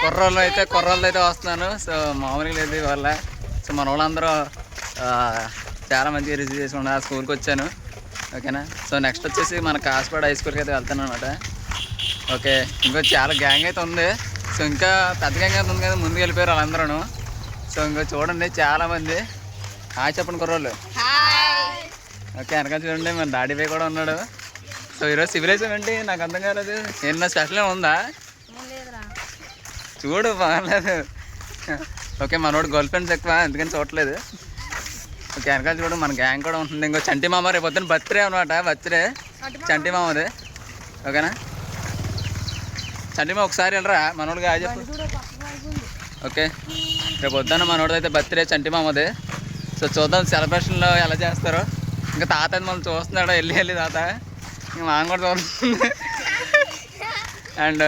కుర్రోళ్ళతో అయితే వస్తున్నాను. సో మామూలుగా లేదు ఇవాళ. సో మన వాళ్ళందరూ చాలా మంచిగా రిసీవ్ చేసుకున్నారు. స్కూల్కి వచ్చాను. ఓకేనా. సో నెక్స్ట్ వచ్చేసి మన కాస్పాడ్ హై స్కూల్కి అయితే వెళ్తాను అనమాట. ఓకే, ఇంకో చాలా గ్యాంగ్ అయితే ఉంది. సో ఇంకా పెద్ద గ్యాంగ్ అయితే ఉంది కదా, ముందుకు వెళ్ళిపోయారు వాళ్ళందరూ. సో ఇంకో చూడండి చాలామంది. హాయ్ చెప్పండి కుర్రోళ్ళు. ఓకే, వెనకాల చూడండి మన డాడీ బై కూడా ఉన్నాడు. సో ఈరోజు సివిలైజేషన్ ఏంటి నాకు అర్థం కాలేదు. ఏమన్నా స్పెషల్ ఉందా? చూడు బాగలేదు. ఓకే, మనోడు గర్ల్ ఫ్రెండ్స్ ఎక్కువ అందుకని చూడట్లేదు. ఓకే, వెనకాల చూడు మన గ్యాంగ్ కూడా ఉంటుంది. ఇంకో చంటి మామ రేపు పొద్దున్న బర్త్డే అనమాట. బర్త్డే చంటి మామది. ఓకేనా. చంటి మామ ఒకసారి వెళ్ళరా మనోడికి హాయ్ చెప్పు. ఓకే, రేపు పొద్దున్న మనోడిది అయితే బర్త్డే చంటి మామది. సో చూద్దాం సెలబ్రేషన్లో ఎలా చేస్తారో. ఇంకా తాత మనం చూస్తున్నాడు వెళ్ళి తాత. ఇంకా మామ కూడా చూస్తుంది. అండ్